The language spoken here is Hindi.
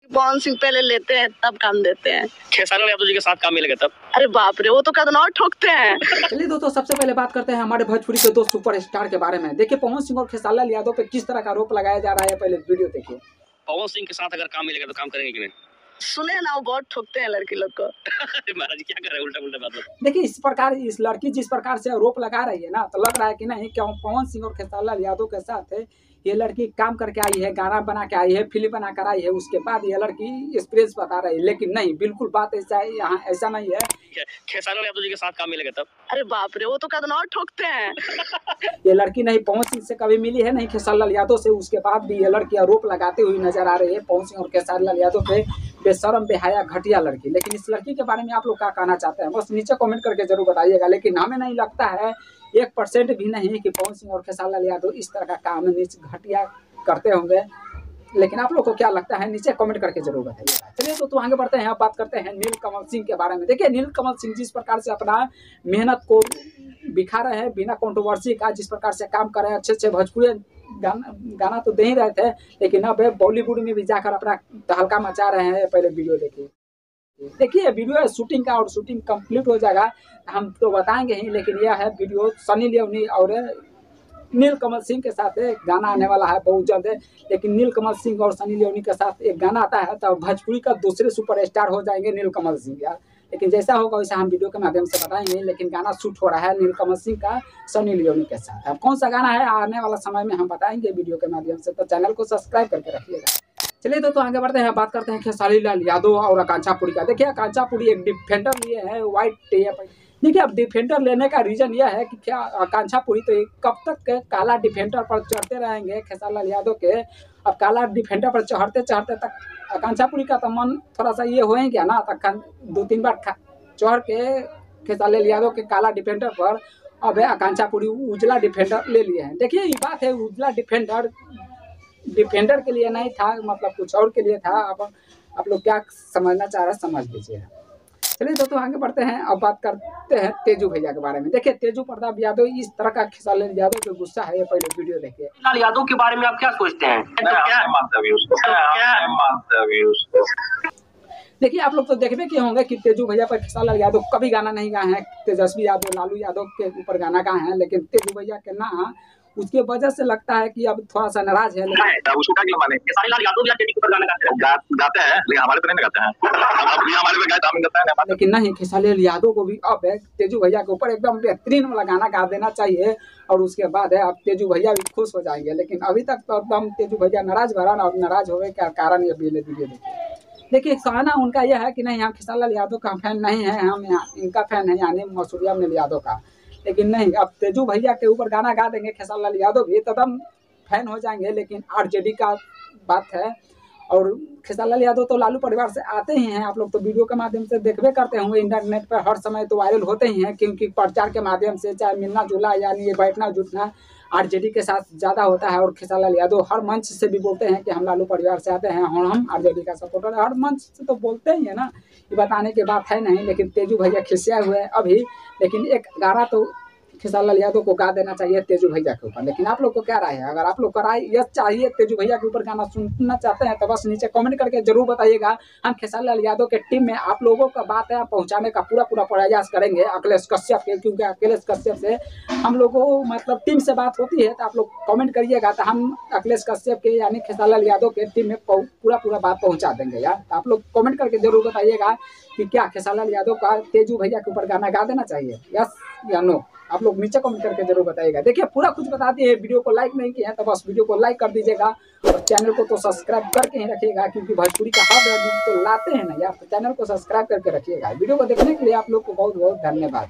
पवन सिंह पहले लेते हैं तब काम देते हैं। खेसारी यादव जी के साथ काम मिलेगा तब। अरे बाप रे, वो तो कदनौर ठोकते हैं। चलिए दोस्तों, सबसे पहले बात करते हैं हमारे भोजपुरी के दो सुपरस्टार के बारे में। देखिए पवन सिंह और खेसारी यादव पे किस तरह का आरोप लगाया जा रहा है, पहले वीडियो देखिए। पवन सिंह के साथ अगर काम मिलेगा तो काम करेंगे कि नहीं? सुने ना, वो बहुत ठोकते हैं लड़की लोग को। महाराज क्या कर रहे हैं, उल्टा उल्टा बात। देखिए इस प्रकार इस लड़की जिस प्रकार से आरोप लगा रही है ना, तो लग रहा है कि नहीं क्यों पवन सिंह और खेसारी यादव के साथ ये लड़की काम करके आई है, गाना बना के आई है, फिल्म बना कर आई है, उसके बाद ये लड़की एक्सपीरियंस बता रही है। लेकिन नहीं, बिल्कुल बात ऐसा है, यहाँ ऐसा नहीं है। खेसारी यादव जी के साथ काम मिलेगा तब। अरे बाप रे, वो तो कदनौर ठोकते हैं। ये लड़की नहीं पवन सिंह से कभी मिली है, नहीं खेसारी यादव से। उसके बाद भी ये लड़की आरोप लगाते हुए नजर आ रही है पवन सिंह और खेसारी यादव पे। बेशरम बेहया घटिया लड़की। लेकिन इस लड़की के बारे में आप लोग क्या कहना चाहते हैं, बस नीचे कमेंट करके जरूर बताइएगा। लेकिन हमें नहीं लगता है 1% भी नहीं कि पवन सिंह और खेसारी यादव इस तरह का काम घटिया करते होंगे। लेकिन आप लोग को क्या लगता है, नीचे कमेंट करके जरूर बताइएगा। चलिए तो आगे बढ़ते हैं, अब बात करते हैं नीलकमल सिंह के बारे में। देखिए नीलकमल सिंह जिस प्रकार से अपना मेहनत को दिखा रहे हैं बिना कंट्रोवर्सी का, जिस प्रकार से काम कर रहे हैं, अच्छे अच्छे भोजपुरी गाना तो दे ही रहे थे, लेकिन अब बॉलीवुड में भी जाकर अपना तहलका मचा रहे हैं। पहले वीडियो देखिए वीडियो शूटिंग का, और शूटिंग कंप्लीट हो जाएगा हम तो बताएंगे ही। लेकिन यह है वीडियो सनी लियोनी और नीलकमल सिंह के साथ एक गाना आने वाला है बहुत जल्द। लेकिन नीलकमल सिंह और सनी लियोनी के साथ एक गाना आता है तो भोजपुरी का दूसरे सुपरस्टार हो जाएंगे नीलकमल सिंह यार। लेकिन जैसा होगा वैसा हम वीडियो के माध्यम से बताएंगे। लेकिन गाना शूट हो रहा है नीलकमल सिंह का सनी लियोनी के साथ। अब कौन सा गाना है आने वाला समय में हम बताएंगे वीडियो के माध्यम से, तो चैनल को सब्सक्राइब करके रखिएगा। चलिए तो आगे बढ़ते हैं, बात करते हैं खेसारी यादव और आकांक्षा पुरी का। देखिए आकांक्षा पुरी एक डिफेंडर लिए है व्हाइट। देखिए अब डिफेंडर लेने का रीजन यह है कि क्या आकांक्षा पुरी तो कब तक काला डिफेंडर पर चढ़ते रहेंगे खेसारी यादव के। अब काला डिफेंडर पर चढ़ते चढ़ते तक आकांक्षा पुरी का तो मन थोड़ा सा ये हो गया ना, तक 2-3 बार चढ़ के खेसारी यादव के काला डिफेंडर पर अब आकांक्षा पुरी उजला डिफेंडर ले लिए हैं। देखिए ये बात है, उजला डिफेंडर के लिए नहीं था, मतलब कुछ और के लिए था। अब आप लोग क्या समझना चाह रहे हैं समझ लीजिए। चलिए दोस्तों आगे बढ़ते हैं, अब बात करते हैं तेजू भैया के बारे में। देखिए तेजू प्रताप यादव इस तरह का खेसारी यादव पे गुस्सा है, पहले वीडियो देखिए। लाल यादव के बारे में आप क्या सोचते हैं? देखिए आप लोग तो देखबे किए होंगे कि तेजू भैया पर खेसारी यादव कभी गाना नहीं गाए हैं। तेजस्वी यादव, लालू यादव के ऊपर गाना गाए हैं, लेकिन तेजू भैया के ना, उसके वजह से लगता है कि अब थोड़ा सा नाराज है। उसको क्या माने खेसारी यादव या टेडी के ऊपर गाना गाते हैं, लेकिन हमारे पे नहीं गाते हैं। अब ये हमारे पे गाते हैं, लेकिन नहीं खेसारी यादव को भी अब तेजू भैया के ऊपर एकदम बेहतरीन वाला गाना गा देना चाहिए, और उसके बाद है अब तेजू भैया भी खुश हो जाएंगे। लेकिन अभी तक तो एकदम तेजू भैया नाराज भरा, और नाराज होने का कारण ये वीडियो देखिए। कहना उनका यह है कि नहीं हम खेसारी यादव का फैन नहीं है, हम इनका फैन है, यानी मसूरिया में यादव का। लेकिन नहीं, अब तेजू भैया के ऊपर गाना गा देंगे खेसारी यादव भी तो एकदम फैन हो जाएंगे। लेकिन आरजेडी का बात है, और खेसारी यादव तो लालू परिवार से आते ही हैं। आप लोग तो वीडियो के माध्यम से देखबे करते होंगे, इंटरनेट पर हर समय तो वायरल होते ही हैं, क्योंकि प्रचार के माध्यम से चाहे मिलना जुलना यानी ये बैठना जुटना आरजेडी के साथ ज़्यादा होता है। और खेसारी यादव हर मंच से भी बोलते हैं कि हम लालू परिवार से आते हैं और हम आरजेडी का सपोर्टर, हर मंच से तो बोलते ही है ना, ये बताने की बात है नहीं। लेकिन तेजू भैया खिसिया हुए हैं अभी, लेकिन एक गाना तो खेसारी यादव को गा देना चाहिए तेजू भैया के ऊपर। लेकिन आप लोग को क्या राय है? अगर आप लोग को राय यह चाहिए तेजू भैया के ऊपर गाना सुनना चाहते हैं तो बस नीचे कमेंट करके जरूर बताइएगा। हम खेसारी यादव के टीम में आप लोगों का बात है पहुंचाने का पूरा प्रयास करेंगे अखिलेश कश्यप के, क्योंकि अखिलेश कश्यप से हम लोगों को मतलब टीम से बात होती है। तो आप लोग कमेंट करिएगा तो हम अखिलेश कश्यप के यानी खेसारी यादव के टीम में पूरा बात पहुँचा देंगे यार। तो आप लोग कमेंट करके जरूर बताइएगा कि क्या खेसारी यादव का तेजू भैया के ऊपर गाना गा देना चाहिए, यस या नो। आप लोग नीचे कमेंट करके जरूर बताइएगा। देखिए पूरा कुछ बताते हैं, वीडियो को लाइक नहीं किया है तो बस वीडियो को लाइक कर दीजिएगा, और चैनल को तो सब्सक्राइब करके ही रखिएगा, क्योंकि भोजपुरी का हर वीडियो तो लाते हैं ना यार, तो चैनल को सब्सक्राइब करके रखिएगा। वीडियो को देखने के लिए आप लोग को बहुत बहुत धन्यवाद।